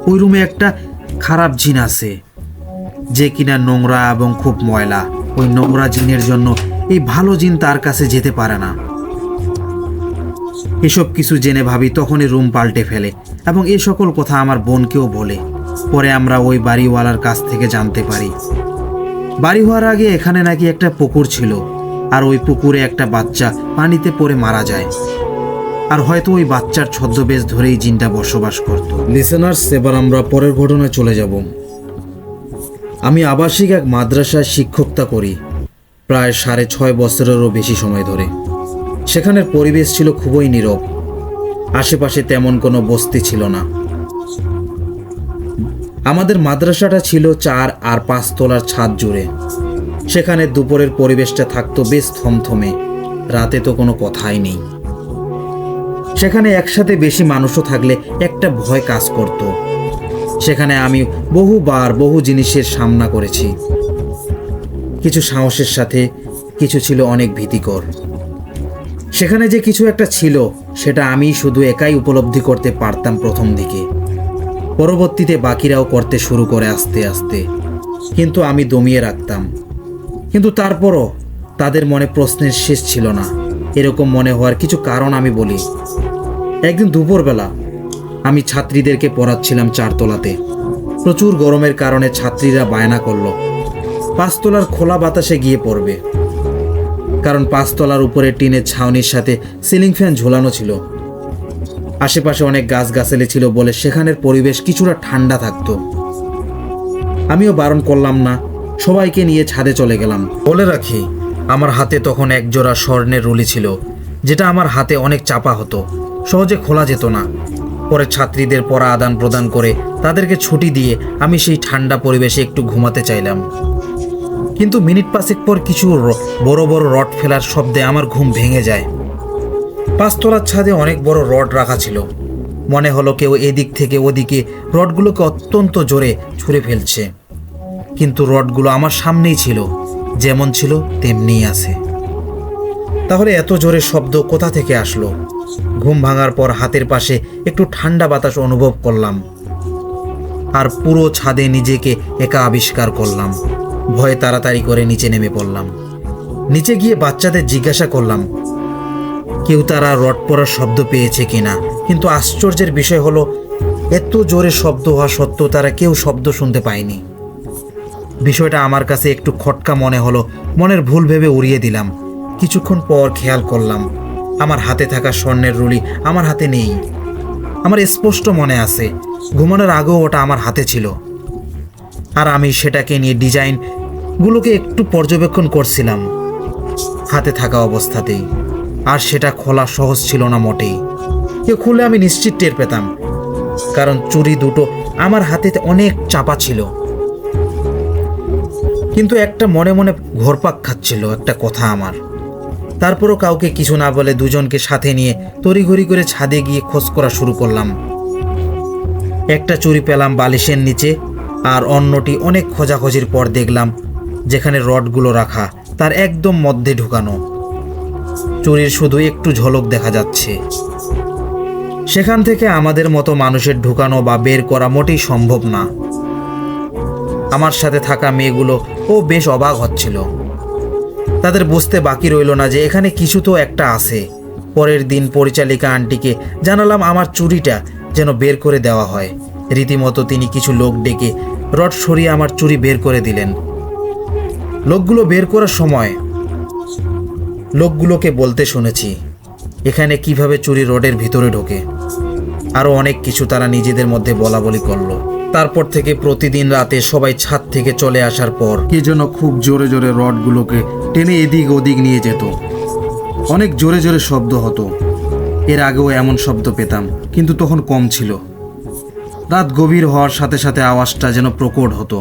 ওই রুমে একটা খারাপ জিন আছে যে কিনা নোংরা এবং খুব ময়লা। ওই নোংরা জিনের জন্য এই ভালো জিন তার কাছে যেতে পারে না। এসব কিছু জেনে ভাবি তখনই রুম পাল্টে ফেলে এবং এই সকল কথা আমার বোনকেও বলে। পরে আমরা ওই বাড়িওয়ালার কাছ থেকে জানতে পারি বাড়ি হওয়ার আগে এখানে নাকি একটা পুকুর ছিল, আর ওই পুকুরে একটা বাচ্চা পানিতে পড়ে মারা যায়, আর হয়তো ওই বাচ্চার ছদ্মবেশ ধরেই জিনটা বসবাস করত। লিসেনার্স, এবার আমরা পরের ঘটনায় চলে যাব। আমি আবাসিক এক মাদ্রাসায় শিক্ষকতা করি প্রায় 6.5 বছরেরও বেশি সময় ধরে। সেখানের পরিবেশ ছিল খুবই নীরব, আশেপাশে তেমন কোনো বস্তি ছিল না। আমাদের মাদ্রাসাটা ছিল 4 আর 5 তলার ছাদ জুড়ে। সেখানে দুপুরের পরিবেশটা থাকতো বেশ থমথমে, রাতে তো কোনো কথাই নেই। সেখানে একসাথে বেশি মানুষও থাকলে একটা ভয় কাজ করত। সেখানে আমি বহুবার বহু জিনিসের সামনা করেছি, কিছু সাহসের সাথে, কিছু ছিল অনেক ভীতিকর। সেখানে যে কিছু একটা ছিল সেটা আমি শুধু একাই উপলব্ধি করতে পারতাম প্রথম দিকে, পরবর্তীতে বাকিরাও করতে শুরু করে আস্তে আস্তে, কিন্তু আমি দমিয়ে রাখতাম। কিন্তু তারপরও তাদের মনে প্রশ্নের শেষ ছিল না। এরকম মনে হওয়ার কিছু কারণ আমি বলি। একদিন দুপুরবেলা আমি ছাত্রীদেরকে পড়াচ্ছিলাম 4 তলাতে। প্রচুর গরমের কারণে ছাত্রীরা বায়না করল 5 তলার খোলা বাতাসে গিয়ে পড়বে। কারণ 5 তলার উপরে টিনের ছাউনির সাথে সিলিং ফ্যান ঝোলানো ছিল। আশেপাশে অনেক গাছগাছালি ছিল বলে সেখানের পরিবেশ কিছুটা ঠান্ডা থাকতো। আমিও বারণ করলাম না, সবাইকে নিয়ে ছাদে চলে গেলাম। বলে রাখি, আমার হাতে তখন এক জোড়া স্বর্ণের রুলি ছিল, যেটা আমার হাতে অনেক চাপা হতো, সহজে খোলা যেত না। পরে ছাত্রীদের পড়া আদান প্রদান করে তাদেরকে ছুটি দিয়ে আমি সেই ঠান্ডা পরিবেশে একটু ঘুমাতে চাইলাম। কিন্তু মিনিট 5 পর কিছু বড় বড় রড ফেলার শব্দে আমার ঘুম ভেঙে যায়। 5 তলার ছাদে অনেক বড় রড রাখা ছিল। মনে হলো কেউ এদিক থেকে ওদিকে রডগুলোকে অত্যন্ত জোরে ছুঁড়ে ফেলছে। কিন্তু রডগুলো আমার সামনেই ছিল, যেমন ছিল তেমনিই আছে। তাহলে এত জোরে শব্দ কোথা থেকে আসলো? ঘুম ভাঙার পর হাতের পাশে একটু ঠান্ডা বাতাস অনুভব করলাম, আর পুরো ছাদে নিজেকে একা আবিষ্কার করলাম। ভয়ে তাড়াতাড়ি করে নিচে নেমে পড়লাম। নিচে গিয়ে বাচ্চাদের জিজ্ঞাসা করলাম কেউ তারা রড পড়ার শব্দ পেয়েছে কিনা, কিন্তু আশ্চর্যের বিষয় হলো এত জোরে শব্দ হওয়া সত্ত্বেও তারা কেউ শব্দ শুনতে পায়নি। বিষয়টা আমার কাছে একটু খটকা মনে হলো। মনের ভুল ভেবে উড়িয়ে দিলাম। কিছুক্ষণ পর খেয়াল করলাম আমার হাতে থাকা স্বর্ণের রুলি আমার হাতে নেই। আমার স্পষ্ট মনে আছে ঘুমানোর আগেও ওটা আমার হাতে ছিল, আর আমি সেটাকে নিয়ে ডিজাইনগুলোকে একটু পর্যবেক্ষণ করছিলাম হাতে থাকা অবস্থাতেই। আর সেটা খোলা সহজ ছিল না মোটেই। কেউ খুলে আমি নিশ্চিত টের পেতাম, কারণ চুড়ি দুটো আমার হাতে অনেক চাপা ছিল। কিন্তু একটা মনে মনে ঘোরপাক খাচ্ছিল একটা কথা আমার। তারপরও কাউকে কিছু না বলে দুজনকে সাথে নিয়ে তড়িঘড়ি করে ছাদে গিয়ে খোঁজ করা শুরু করলাম। একটা চুড়ি পেলাম বালিশের নিচে, আর অন্যটি অনেক খোঁজাখুঁজির পর দেখলাম যেখানে রডগুলো রাখা তার একদম মধ্যে ঢুকানো। চুরির শুধু একটু ঝলক দেখা যাচ্ছে। সেখান থেকে আমাদের মতো মানুষের ঢুকানো বা বের করা মোটেই সম্ভব না। আমার সাথে থাকা মেয়েগুলো বেশ অবাক হচ্ছিল। তাদের বুঝতে বাকি রইল না যে এখানে কিছু তো একটা আছে। পরের দিন পরিচালিকা আন্টিকে জানালাম আমার চুড়িটা যেন বের করে দেওয়া হয়। রীতিমতো তিনি কিছু লোক ডেকে রড সরিয়ে আমার চুড়ি বের করে দিলেন। লোকগুলো বের করার সময় লোকগুলোকে বলতে শুনেছি এখানে কিভাবে চুরি রডের ভিতরে ঢোকে। আরও অনেক কিছু তারা নিজেদের মধ্যে বলা বলি করলো। তারপর থেকে প্রতিদিন রাতে সবাই ছাদ থেকে চলে আসার পর কে যেন খুব জোরে জোরে রডগুলোকে টেনে এদিক ওদিক নিয়ে যেত। অনেক জোরে জোরে শব্দ হতো। এর আগেও এমন শব্দ পেতাম, কিন্তু তখন কম ছিল। রাত গভীর হওয়ার সাথে সাথে আওয়াজটা যেন প্রকট হতো।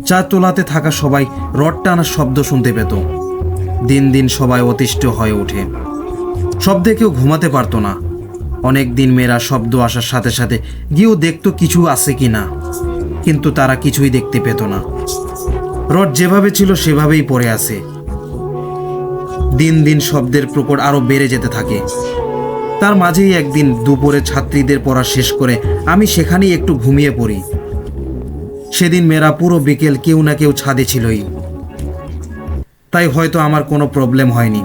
4 তলাতে থাকা সবাই রড টানার শব্দ শুনতে পেত। দিন দিন সবাই অতিষ্ঠ হয়ে ওঠে। শব্দে কেউ ঘুমাতে পারতো না। অনেক দিন মেয়েরা শব্দ আসার সাথে সাথে গিয়েও দেখতো কিছু আছে কি না, কিন্তু তারা কিছুই দেখতে পেত না। রড যেভাবে ছিল সেভাবেই পড়ে আছে। দিন দিন শব্দের প্রকট আরো বেড়ে যেতে থাকে। তার মাঝেই একদিন দুপুরে ছাত্রীদের পড়া শেষ করে আমি সেখানেই একটু ঘুমিয়ে পড়ি। সেদিন মেয়েরা পুরো বিকেল কেউ না কেউ ছাদে ছিলই, তাই হয়তো আমার কোনো প্রবলেম হয়নি।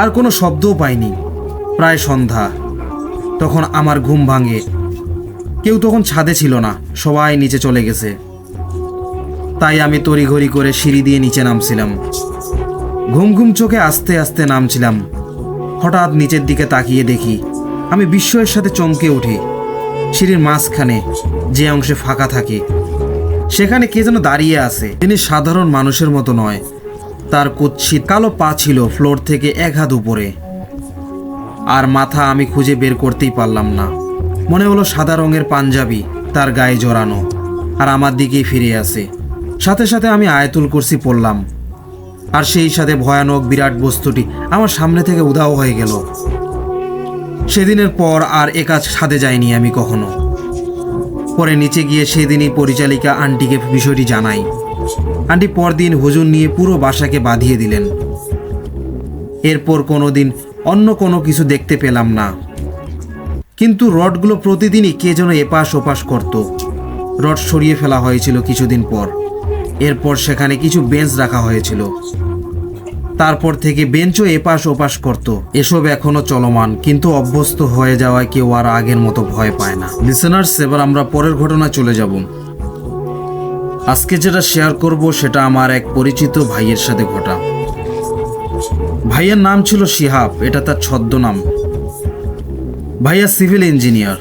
আর কোনো শব্দও পাইনি। প্রায় সন্ধ্যা, তখন আমার ঘুম ভাঙে। কেউ তখন ছাদে ছিল না, সবাই নিচে চলে গেছে। তাই আমি তড়িঘড়ি করে সিঁড়ি দিয়ে নিচে নামছিলাম। ঘুম ঘুম চোখে আস্তে আস্তে নামছিলাম। হঠাৎ নিচের দিকে তাকিয়ে দেখি, আমি বিস্ময়ের সাথে চমকে উঠি। সিঁড়ির মাঝখানে যে অংশে ফাঁকা থাকে সেখানে কে যেন দাঁড়িয়ে আছে। তিনি সাধারণ মানুষের মতো নয়। তার কুৎসিত কালো পা ছিল ফ্লোর থেকে 1 হাত উপরে, আর মাথা আমি খুঁজে বের করতেই পারলাম না। মনে হলো সাদা রঙের পাঞ্জাবি তার গায়ে জড়ানো, আর আমার দিকেই ফিরে আসে। সাথে সাথে আমি আয়াতুল কুরসি পড়লাম, আর সেই সাথে ভয়ানক বিরাট বস্তুটি আমার সামনে থেকে উধাও হয়ে গেল। সেদিনের পর আর একা ছাদে যাইনি আমি কখনো। পরে নিচে গিয়ে সেদিনই পরিচালিকা আন্টিকে বিষয়টি জানাই। আন্টি পরদিন হুজুর নিয়ে পুরো বাসাকে বাঁধিয়ে দিলেন। এরপর কোনোদিন অন্য কোনো কিছু দেখতে পেলাম না, কিন্তু রডগুলো প্রতিদিনই কে যেন এপাশ ওপাশ করত। রড সরিয়ে ফেলা হয়েছিল কিছুদিন পর। এরপর সেখানে কিছু বেঞ্চ রাখা হয়েছিল। তারপর থেকে বেঞ্চও এপাশ ওপাশ করত। এসব এখনো চলমান, কিন্তু অভ্যস্ত হয়ে যাওয়ায় কেউ আর আগের মতো ভয় পায় না। লিসেনার্স, এবার আমরা পরের ঘটনা চলে যাব। আজকে যেটা শেয়ার করব সেটা আমার এক পরিচিত ভাইয়ের সাথে ঘটা। ভাইয়ার নাম ছিল শিহাব, এটা তার ছদ্মনাম। ভাইয়া সিভিল ইঞ্জিনিয়ার।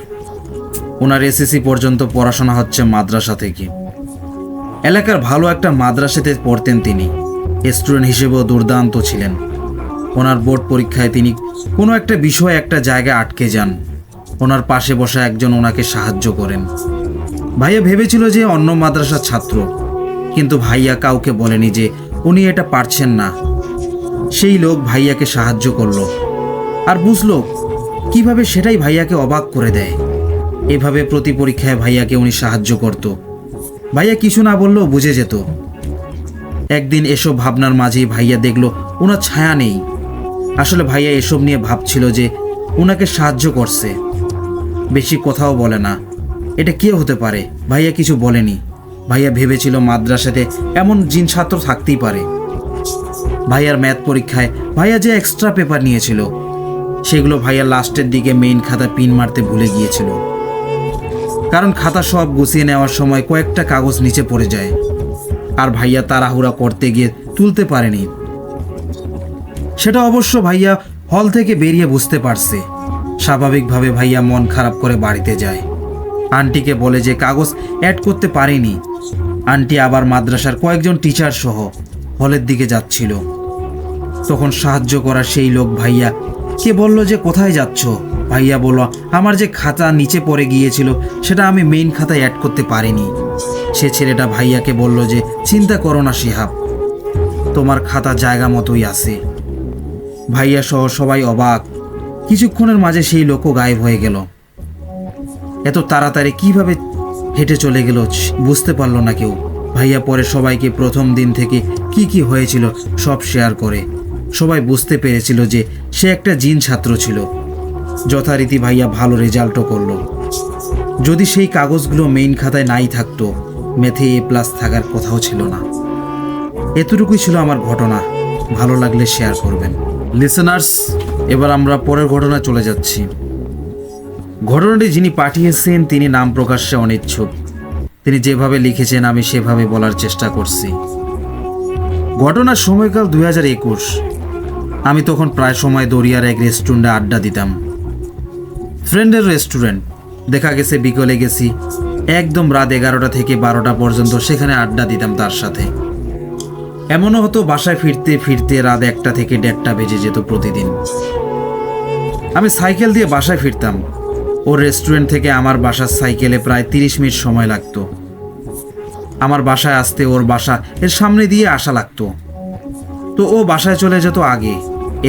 ওনার এসএসসি পর্যন্ত পড়াশোনা হচ্ছে মাদ্রাসা থেকে। এলাকার ভালো একটা মাদ্রাসাতে পড়তেন তিনি। স্টুডেন্ট হিসেবেও দুর্দান্ত ছিলেন। ওনার বোর্ড পরীক্ষায় তিনি কোনো একটা বিষয়ে একটা জায়গায় আটকে যান। ওনার পাশে বসা একজন ওনাকে সাহায্য করেন। ভাইয়া ভেবেছিল যে অন্য মাদ্রাসার ছাত্র, কিন্তু ভাইয়া কাউকে বলেনি যে উনি এটা পারছেন না। সেই লোক ভাইয়াকে সাহায্য করলো, আর বুঝলো কিভাবে, সেটাই ভাইয়াকে অবাক করে দেয়। এভাবে প্রতি পরীক্ষায় ভাইয়াকে উনি সাহায্য করত। ভাইয়া কিছু না বললেও বুঝে যেত। একদিন এসব ভাবনার মাঝেই ভাইয়া দেখলো ওনার ছায়া নেই। আসলে ভাইয়া এসব নিয়ে ভাবছিল যে ওনাকে সাহায্য করছে। বেশি কথাও বলে না। এটা কে হতে পারে? ভাইয়া কিছু বলেনি। ভাইয়া ভেবেছিল মাদ্রাসাতে এমন জিন ছাত্র থাকতেই পারে। ভাইয়ার ম্যাথ পরীক্ষায় ভাইয়া যে এক্সট্রা পেপার নিয়েছিল, সেগুলো ভাইয়া লাস্টের দিকে মেইন খাতা পিন মারতে ভুলে গিয়েছিল। কারণ খাতা সব গুছিয়ে নেওয়ার সময় কয়েকটা কাগজ নিচে পড়ে যায়, আর ভাইয়া তাড়াহুড়া করতে গিয়ে তুলতে পারেনি। সেটা অবশ্য ভাইয়া হল থেকে বেরিয়ে বুঝতে পারছে। স্বাভাবিকভাবে ভাইয়া মন খারাপ করে বাড়িতে যায়। আন্টিকে বলে যে কাগজ অ্যাড করতে পারেনি। আন্টি আবার মাদ্রাসার কয়েকজন টিচার সহ হলের দিকে যাচ্ছিল। তখন সাহায্য করা সেই লোক ভাইয়া কে বলল যে কোথায় যাচ্ছ? ভাইয়া বলল, আমার যে খাতা নিচে পড়ে গিয়েছিল সেটা আমি মেইন খাতায় অ্যাড করতে পারিনি। সে ছেলেটা ভাইয়াকে বলল যে চিন্তা করো না শিহাব, তোমার খাতা জায়গা মতোই আছে। ভাইয়া সহ সবাই অবাক। কিছুক্ষণের মাঝে সেই লোকও গায়েব হয়ে গেল। এত তাড়াতাড়ি কিভাবে হেঁটে চলে গেল বুঝতে পারল না কেউ। ভাইয়া পরে সবাইকে প্রথম দিন থেকে কি হয়েছিল সব শেয়ার করে। সবাই বুঝতে পেরেছিল যে সে একটা জিন ছাত্র ছিল। যথারীতি ভাইয়া ভালো রেজাল্টও করলো। যদি সেই কাগজগুলো মেইন খাতায় নাই থাকতো, ম্যাথে A+ থাকার কথাও ছিল না। এতটুকুই ছিল আমার ঘটনা। ভালো লাগলে শেয়ার করবেন। লিসেনার্স, এবার আমরা পরের ঘটনায় চলে যাচ্ছি। ঘটনাটি যিনি পাঠিয়েছেন তিনি নাম প্রকাশ্যে অনিচ্ছুক। তিনি যেভাবে লিখেছেন আমি সেভাবে বলার চেষ্টা করছি। ঘটনার সময়কাল 2021। আমি তখন প্রায় সময় দরিয়ার এক রেস্টুরেন্টে আড্ডা দিতাম। ফ্রেন্ডের রেস্টুরেন্ট। দেখা গেছে বিকেলে গেছি, একদম রাত 11টা থেকে 12টা পর্যন্ত সেখানে আড্ডা দিতাম তার সাথে। এমনও হতো বাসায় ফিরতে ফিরতে রাত 1টা থেকে 1:30টা বেজে যেত প্রতিদিন। আমি সাইকেল দিয়ে বাসায় ফিরতাম। ওর রেস্টুরেন্ট থেকে আমার বাসার সাইকেলে প্রায় 30 মিনিট সময় লাগতো। আমার বাসায় আসতে ওর বাসা এর সামনে দিয়ে আসা লাগতো। তো ও বাসায় চলে যেত আগে,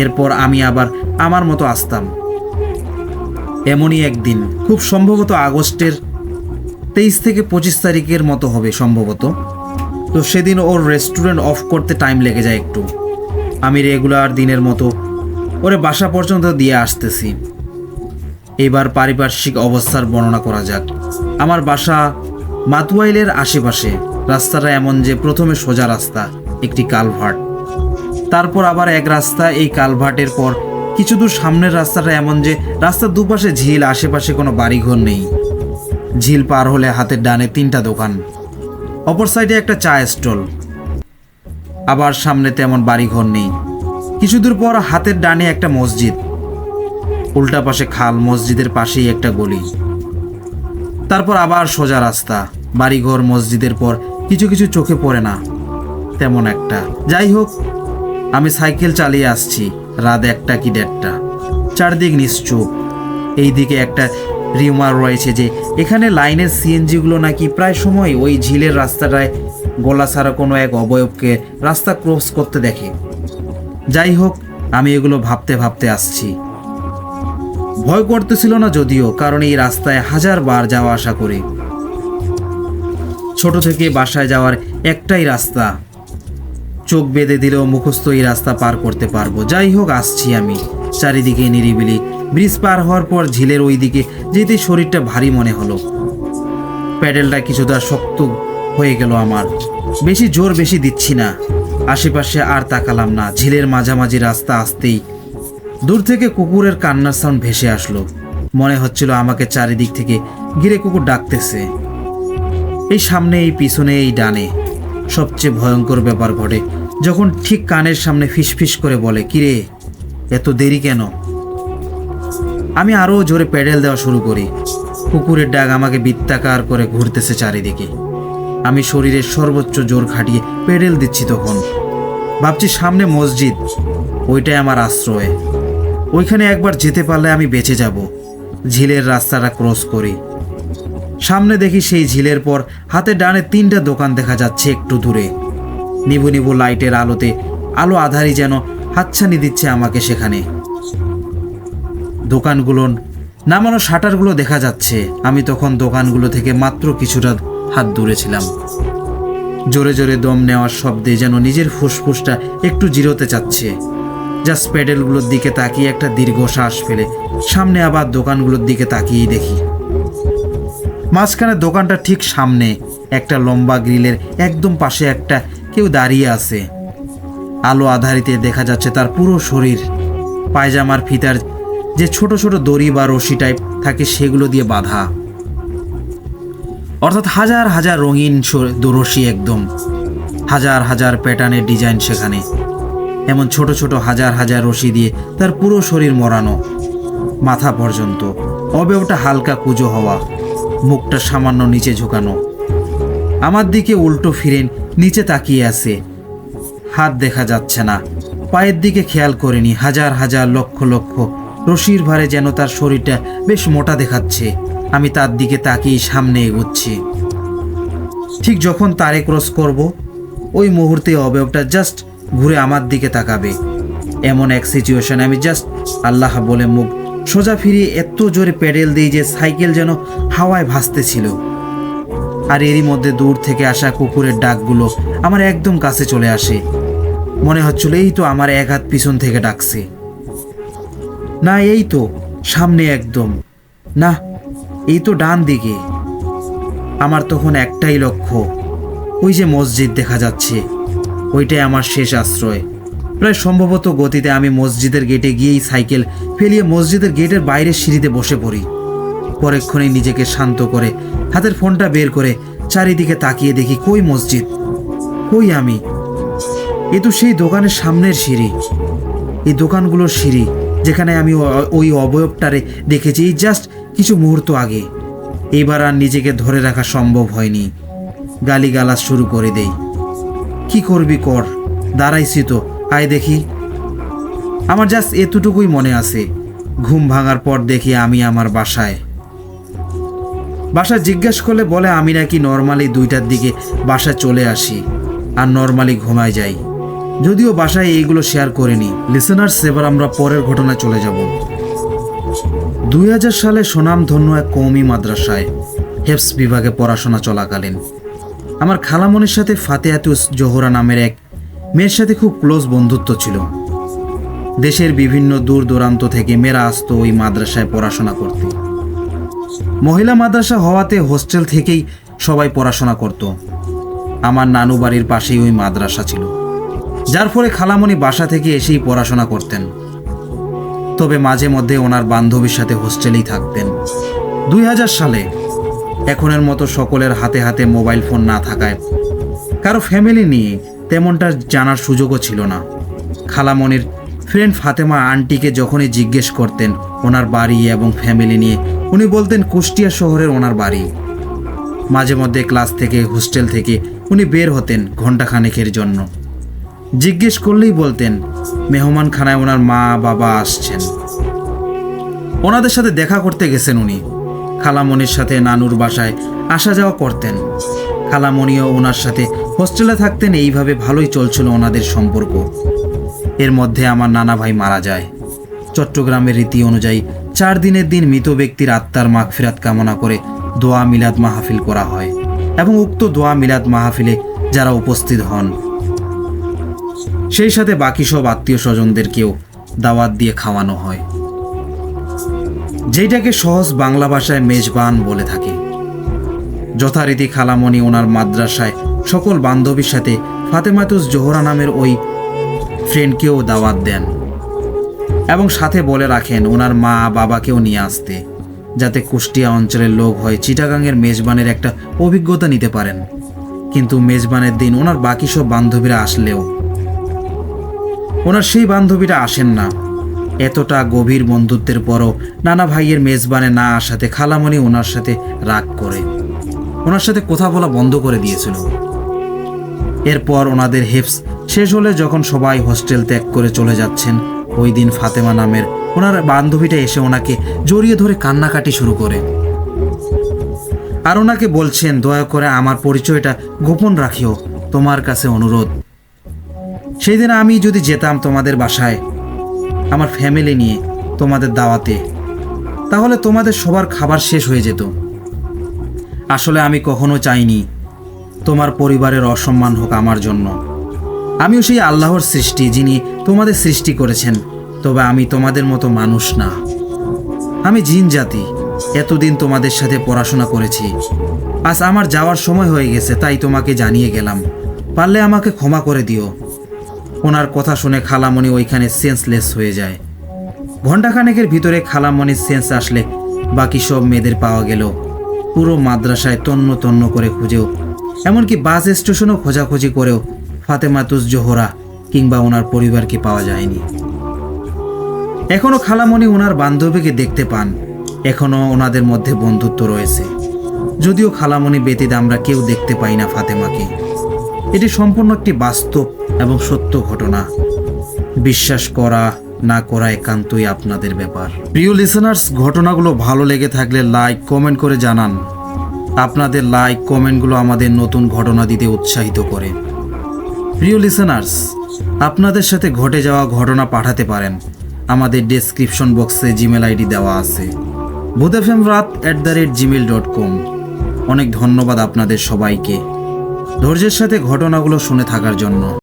এরপর আমি আবার আমার মতো আসতাম। এমনই একদিন, খুব সম্ভবত আগস্টের 23 থেকে 25 তারিখের মতো হবে সম্ভবত। তো সেদিন ওর রেস্টুরেন্ট অফ করতে টাইম লেগে যায় একটু। আমি রেগুলার দিনের মতো ওরে বাসা পর্যন্ত দিয়ে আসতেছি। এবার পারিপার্শ্বিক অবস্থার বর্ণনা করা যাক। আমার বাসা মাতুয়াইলের আশেপাশে। রাস্তাটা এমন যে প্রথমে সোজা রাস্তা, একটি কালভার্ট, তারপর আবার এক রাস্তা। এই কালভার্টের পর কিছু দূর সামনের রাস্তাটা এমন যে রাস্তার দুপাশে ঝিল, আশেপাশে কোনো বাড়িঘর নেই। ঝিল পার হলে হাতের ডানে 3টা দোকান, অপর সাইডে একটা চা স্টল। আবার সামনে তেমন বাড়িঘর নেই। কিছু দূর পর হাতের ডানে একটা মসজিদ, উল্টা পাশে খাল, মসজিদের পাশেই একটা গলি। তারপর আবার সোজা রাস্তা, বাড়িঘর, মসজিদের পর কিছু কিছু চোখে পড়ে না তেমন একটা। যাই হোক, আমি সাইকেল চালিয়ে আসছি রাত 1টা কি 1:30টা। চারদিক নিশ্চুপ। এইদিকে একটা রিউমার রয়েছে যে এখানে লাইনের সিএনজিগুলো নাকি প্রায় সময় ওই ঝিলের রাস্তাটায় গলা ছাড়া কোনো এক অবয়বকে রাস্তা ক্রস করতে দেখে। যাই হোক, আমি এগুলো ভাবতে ভাবতে আসছি। ভয় করতেছিল না যদিও, কারণ এই রাস্তায় 1000 বার যাওয়া আসা করি। ছোট থেকে বাসায় যাওয়ার একটাই রাস্তা, চোখ বেঁধে দিলেও মুখস্থ এই রাস্তা পার করতে পারবো। যাই হোক, আসছি আমি। চারিদিকে নিরিবিলি। ব্রিজ পার হওয়ার পর ঝিলের ওই দিকে যেতে শরীরটা ভারী মনে হলো। প্যাডেলটা কিছুটা শক্ত হয়ে গেল আমার। বেশি জোর বেশি দিচ্ছি না। আশেপাশে আর তাকালাম না। ঝিলের মাঝামাঝি রাস্তা আসতেই দূর থেকে কুকুরের কান্নার সাউন্ড ভেসে আসলো। মনে হচ্ছিল আমাকে চারিদিক থেকে ঘিরে কুকুর ডাকতেছে। এই সামনে, এই পিছনে, এই ডানে। সবচেয়ে ভয়ঙ্কর ব্যাপার ঘটে যখন ঠিক কানের সামনে ফিসফিস করে বলে, কিরে এত দেরি কেন? আমি আরও জোরে প্যাডেল দেওয়া শুরু করি। কুকুরের ডাক আমাকে বৃত্তাকার করে ঘুরতেছে চারিদিকে। আমি শরীরের সর্বোচ্চ জোর খাটিয়ে প্যাডেল দিচ্ছি। তখন ভাবছি সামনে মসজিদ, ওইটাই আমার আশ্রয়। ওইখানে একবার যেতে পারলে আমি বেঁচে যাব। ঝিলের রাস্তাটা ক্রস করি, সামনে দেখি সেই ঝিলের পর হাতে ডানে 3টা দোকান দেখা যাচ্ছে একটু দূরে। নিবু নিবু লাইটের আলোতে আলো আধারি যেন হাতছানি দিচ্ছে আমাকে। সেখানে দোকানগুলো নামানো শাটারগুলো দেখা যাচ্ছে। আমি তখন দোকানগুলো থেকে মাত্র কিছুটা হাত দূরে ছিলাম। জোরে জোরে দম নেওয়ার শব্দে যেন নিজের ফুসফুসটা একটু জিরোতে চাচ্ছে। জাস্ট প্যাডেলগুলোর দিকে তাকিয়ে একটা দীর্ঘ শ্বাস ফেলে সামনে আবার দোকানগুলোর দিকে তাকিয়েই দেখি মাঝখানে দোকানটা ঠিক সামনে একটা লম্বা গ্রিলের একদম পাশে একটা কেউ দাঁড়িয়ে আছে। আলো আধারিতে দেখা যাচ্ছে তার পুরো শরীর। পায়জামার ফিতার যে ছোট ছোট দড়ি বা রশি টাইপ থাকে সেগুলো দিয়ে বাঁধা, অর্থাৎ হাজার হাজার রঙিন রশি, একদম হাজার হাজার প্যাটার্নের ডিজাইন সেখানে। এমন ছোট ছোট হাজার হাজার রশি দিয়ে তার পুরো শরীর মোড়ানো, মাথা পর্যন্ত। অবয়বটা হালকা কুঁজো হওয়া, মুখটা সামান্য নিচে ঝুঁকানো। আমার দিকে উল্টো ফিরেন নিচে তাকিয়ে আছে। হাত দেখা যাচ্ছে না, পায়ের দিকে খেয়াল করিনি। হাজার হাজার লক্ষ লক্ষ রশির ভারে যেন তার শরীরটা বেশ মোটা দেখাচ্ছে। আমি তার দিকে তাকিয়ে সামনে এগোচ্ছি। ঠিক যখন তারে ক্রস করব, ওই মুহূর্তে অবয়বটা জাস্ট ঘুরে আমার দিকে তাকাবে। এমন এক সিচুয়েশনে আমি জাস্ট আল্লাহ বলে মুখ সোজা ফিরিয়ে এত জোরে প্যাডেল দিই যে সাইকেল যেন হাওয়ায় ভাসতেছিল। আর এরই মধ্যে দূর থেকে আসা কুকুরের ডাকগুলো আমার একদম কাছে চলে আসে। মনে হচ্ছিল এই তো আমার এক হাত পিছন থেকে ডাকছে। না, এই তো সামনে একদম, না এই তো ডান দিকে। আমার তখন একটাই লক্ষ্য, ওই যে মসজিদ দেখা যাচ্ছে, ওইটাই আমার শেষ আশ্রয়। প্রায় সম্ভবত গতিতে আমি মসজিদের গেটে গিয়েই সাইকেল ফেলিয়ে মসজিদের গেটের বাইরের সিঁড়িতে বসে পড়ি। পরেক্ষণেই নিজেকে শান্ত করে হাতের ফোনটা বের করে চারিদিকে তাকিয়ে দেখি কই মসজিদ, কই আমি। এ তো সেই দোকানের সামনের সিঁড়ি, এই দোকানগুলোর সিঁড়ি যেখানে আমি ওই অবয়বটারে দেখেছি এই জাস্ট কিছু মুহূর্ত আগে। এইবার আর নিজেকে ধরে রাখা সম্ভব হয়নি। গালিগালাজ শুরু করে দেই। কি করবি কর, দাঁড়াইছি তো, আয় দেখি। আমার জাস্ট এতটুকুই মনে আছে। ঘুম ভাঙার পর দেখি আমি আমার বাসায় জিজ্ঞেস করলে বলে আমি নাকি নর্মালি 2টার দিকে বাসায় চলে আসি আর নর্মালি ঘুমায় যাই। যদিও বাসায় এইগুলো শেয়ার করিনি। লিসেনার্স, এবার আমরা পরের ঘটনায় চলে যাব। 2000 সালে সুনামধন্য এক কওমি মাদ্রাসায় হেফস বিভাগে পড়াশোনা চলাকালীন আমার খালামনির সাথে ফাতেহাতুস জোহরা নামের এক মেয়ের সাথে খুব ক্লোজ বন্ধুত্ব ছিল। দেশের বিভিন্ন দূর দূরান্ত থেকে মেয়েরা আসতো ওই মাদ্রাসায় পড়াশোনা করতে। মহিলা মাদ্রাসা হওয়াতে হোস্টেল থেকেই সবাই পড়াশোনা করত। আমার নানু বাড়ির পাশেই ওই মাদ্রাসা ছিল, যার ফলে খালামণি বাসা থেকে এসেই পড়াশোনা করতেন। তবে মাঝে মধ্যে ওনার বান্ধবীর সাথে হোস্টেলেই থাকতেন। 2000 সালে এখনের মতো সকলের হাতে হাতে মোবাইল ফোন না থাকায় কারো ফ্যামিলি নিয়ে তেমনটা জানার সুযোগও ছিল না। খালামণির ফ্রেন্ড ফাতেমা আন্টিকে যখনই জিজ্ঞেস করতেন ওনার বাড়ি এবং ফ্যামিলি নিয়ে, উনি বলতেন কুষ্টিয়া শহরের ওনার বাড়ি। মাঝে মধ্যে ক্লাস থেকে হোস্টেল থেকে উনি বের হতেন ঘণ্টাখানেকের জন্য। জিজ্ঞেস করলেই বলতেন মেহমানখানায় ওনার মা বাবা আসছেন, ওনাদের সাথে দেখা করতে গেছেন উনি। খালামণির সাথে নানুর বাসায় আসা যাওয়া করতেন। খালামণিও ওনার সাথে হোস্টেলে থাকতেন। এইভাবে ভালোই চলছিল ওনাদের সম্পর্ক। এর মধ্যে আমার নানা ভাই মারা যায়। চট্টগ্রামের রীতি অনুযায়ী 4 দিনের দিন মৃত ব্যক্তির আত্মার মাগফিরাত কামনা করে দোয়া মিলাদ মাহফিল করা হয় এবং উক্ত দোয়া মিলাদ মাহফিলে যারা উপস্থিত হন সেই সাথে বাকি সব আত্মীয় স্বজনদেরকেও দাওয়াত দিয়ে খাওয়ানো হয়, যেটাকে সহজ বাংলা ভাষায় মেজবান বলে থাকে। যথারীতি খালামণি ওনার মাদ্রাসায় সকল বান্ধবীর সাথে ফাতেমাতুস জোহরা নামের ওই ফ্রেন্ডকেও দাওয়াত দেন এবং সাথে বলে রাখেন ওনার মা বাবাকেও নিয়ে আসতে, যাতে কুষ্টিয়া অঞ্চলের লোক হয় চিটাগাংয়ের মেজবানের একটা অভিজ্ঞতা নিতে পারেন। কিন্তু মেজবানের দিন ওনার বাকি সব বান্ধবীরা আসলেও ওনার সেই বান্ধবীটা আসেন না। এতটা গভীর বন্ধুত্বের পরও নানা ভাইয়ের মেজবানে না আসাতে খালামণি ওনার সাথে রাগ করে ওনার সাথে কথা বলা বন্ধ করে দিয়েছিল। এরপর ওনাদের হেফস শেষ হলে যখন সবাই হোস্টেল ত্যাগ করে চলে যাচ্ছেন, ওই দিন ফাতেমা নামের ওনার বান্ধবীটা এসে ওনাকে জড়িয়ে ধরে কান্নাকাটি শুরু করে আর ওনাকে বলছেন, দয়া করে আমার পরিচয়টা গোপন রাখিও, তোমার কাছে অনুরোধ। সেই দিন আমি যদি যেতাম তোমাদের বাসায় আমার ফ্যামিলি নিয়ে তোমাদের দাওয়াতে, তাহলে তোমাদের সবার খাবার শেষ হয়ে যেত। আসলে আমি কখনো চাইনি তোমার পরিবারের অসম্মান হোক আমার জন্য। আমিও সেই আল্লাহর সৃষ্টি যিনি তোমাদের সৃষ্টি করেছেন, তবে আমি তোমাদের মতো মানুষ না, আমি জিন জাতি। এতদিন তোমাদের সাথে পড়াশোনা করেছি, আজ আমার যাওয়ার সময় হয়ে গেছে, তাই তোমাকে জানিয়ে গেলাম, পারলে আমাকে ক্ষমা করে দিও। ওনার কথা শুনে খালামণি ওইখানে সেন্সলেস হয়ে যায়। ঘণ্টাখানেকের ভিতরে খালামণির সেন্স আসলে বাকি সব মেয়েদের পাওয়া গেল। পুরো মাদ্রাসায় তন্ন তন্ন করে খুঁজেও, এমনকি বাস স্টেশনও খোঁজাখুঁজি করেও ফাতেমাতুজ জোহরা কিংবা ওনার পরিবারকে পাওয়া যায়নি। এখনও খালামণি ওনার বান্ধবীকে দেখতে পান, এখনও ওনাদের মধ্যে বন্ধুত্ব রয়েছে। যদিও খালামণি ব্যতীত আমরা কেউ দেখতে পাই না ফাতেমাকে। এটি সম্পূর্ণ একটি বাস্তব এবং সত্য ঘটনা। বিশ্বাস করা না করা একান্তই আপনাদের ব্যাপার। প্রিয় লিসেনার্স, ঘটনাগুলো ভালো লেগে থাকলে লাইক কমেন্ট করে জানান। আপনাদের লাইক কমেন্টগুলো আমাদের নতুন ঘটনা দিতে উৎসাহিত করে। প্রিয় লিসেনার্স, আপনাদের সাথে ঘটে যাওয়া ঘটনা পাঠাতে পারেন। আমাদের ডেসক্রিপশন বক্সে জিমেল আইডি দেওয়া আছে, bhudfmrat@gmail.com। অনেক ধন্যবাদ আপনাদের সবাইকে ধৈর্যের সাথে ঘটনাগুলো শুনে থাকার জন্য।